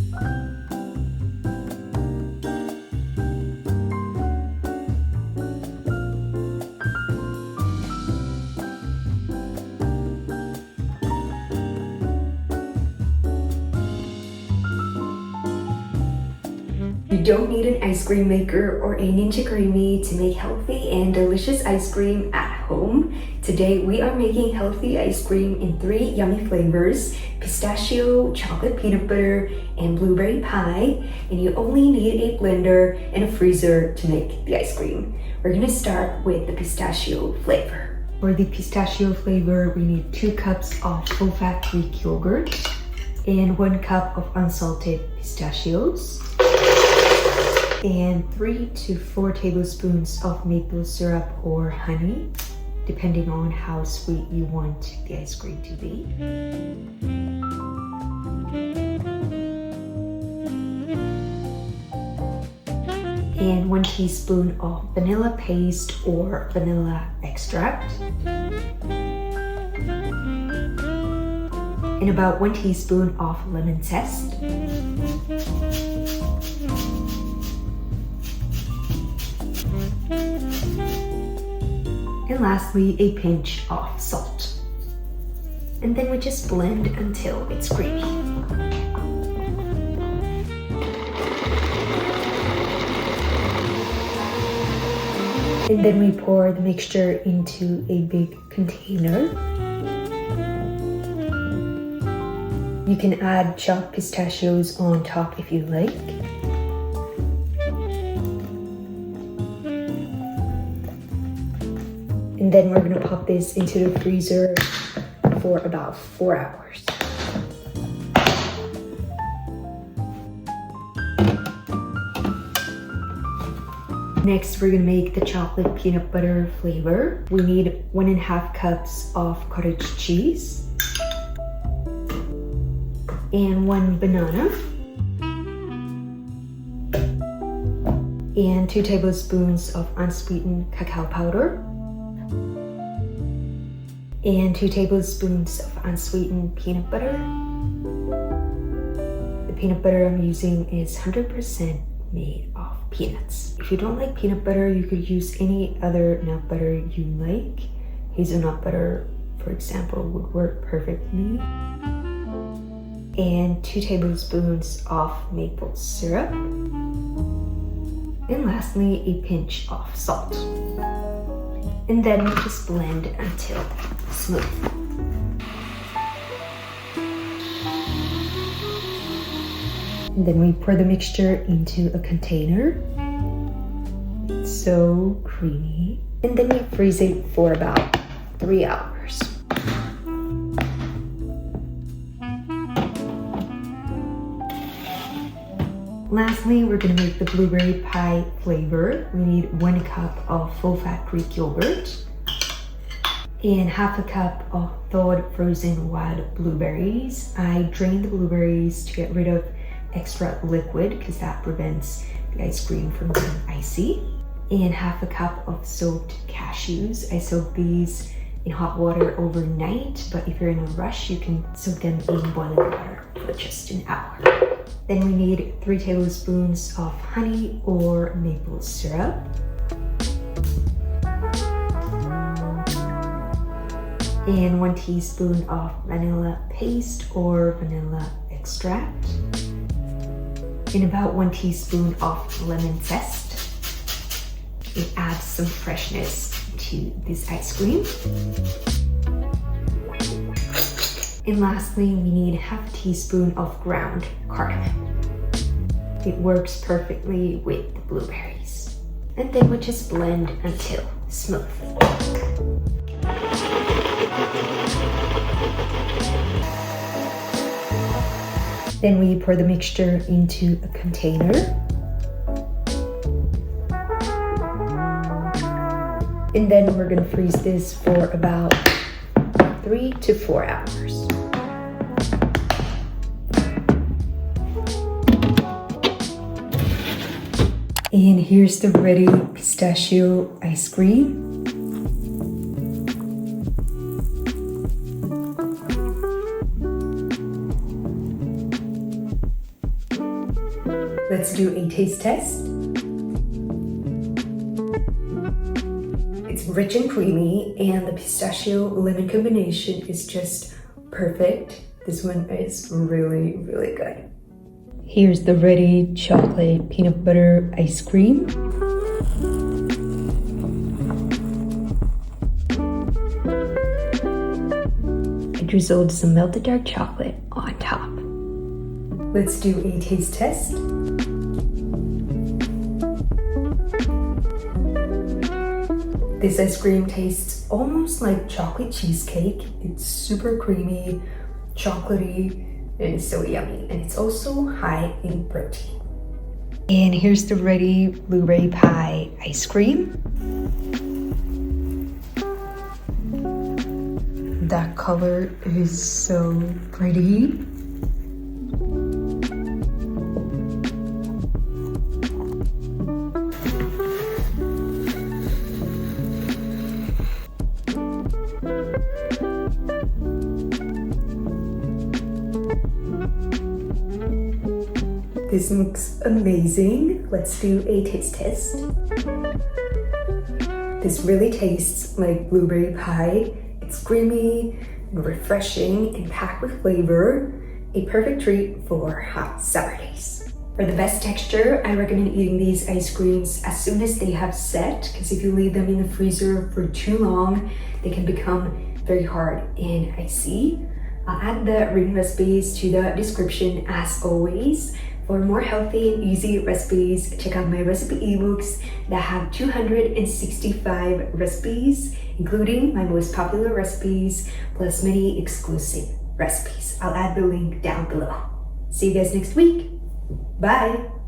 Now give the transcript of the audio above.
You don't need an ice cream maker or a Ninja Creami to make healthy and delicious ice cream at home. Today we are making healthy ice cream in 3 yummy flavors: pistachio, chocolate peanut butter, and blueberry pie. And you only need a blender and a freezer to make the ice cream. We're gonna start with the pistachio flavor. For the pistachio flavor, we need 2 cups of full-fat Greek yogurt and 1 cup of unsalted pistachios, and 3 to 4 tablespoons of maple syrup or honey, depending on how sweet you want the ice cream to be. And 1 teaspoon of vanilla paste or vanilla extract. And about 1 teaspoon of lemon zest. And lastly, a pinch of salt. And then we just blend until it's creamy. And then we pour the mixture into a big container. You can add chopped pistachios on top if you like. And then we're gonna pop this into the freezer for about 4 hours. Next, we're gonna make the chocolate peanut butter flavor. We need 1.5 cups of cottage cheese and 1 banana and 2 tablespoons of unsweetened cacao powder and 2 tablespoons of unsweetened peanut butter. The peanut butter I'm using is 100% made of peanuts. If you don't like peanut butter, you could use any other nut butter you like. Hazelnut butter, for example, would work perfectly. And 2 tablespoons of maple syrup. And lastly, a pinch of salt. And then we just blend until smooth. And then we pour the mixture into a container. It's so creamy. And then we freeze it for about 3 hours. Lastly, we're gonna make the blueberry pie flavor. We need 1 cup of full-fat Greek yogurt and 1/2 cup of thawed frozen wild blueberries. I drained the blueberries to get rid of extra liquid because that prevents the ice cream from being icy. And 1/2 cup of soaked cashews. I soaked these in hot water overnight, but if you're in a rush, you can soak them in boiling water for just an hour. Then we need 3 tablespoons of honey or maple syrup. And 1 teaspoon of vanilla paste or vanilla extract. And about 1 teaspoon of lemon zest. It adds some freshness to this ice cream. And lastly, we need 1/2 teaspoon of ground cardamom. It works perfectly with the blueberries. And then we just blend until smooth. Then we pour the mixture into a container. And then we're gonna freeze this for about 3 to 4 hours. And here's the ready pistachio ice cream. Let's do a taste test. It's rich and creamy, and the pistachio lemon combination is just perfect. This one is really, really good. Here's the ready chocolate peanut butter ice cream. I drizzled some melted dark chocolate on top. Let's do a taste test. This ice cream tastes almost like chocolate cheesecake. It's super creamy, chocolatey, and it's so yummy. And it's also high in protein. And here's the ready blueberry pie ice cream. That color is so pretty. This looks amazing. Let's do a taste test. This really tastes like blueberry pie. It's creamy, refreshing, and packed with flavor. A perfect treat for hot summer days. For the best texture, I recommend eating these ice creams as soon as they have set, because if you leave them in the freezer for too long, they can become very hard and icy. I'll add the written recipes to the description as always. For more healthy and easy recipes, check out my recipe ebooks that have 265 recipes, including my most popular recipes, plus many exclusive recipes. I'll add the link down below. See you guys next week. Bye!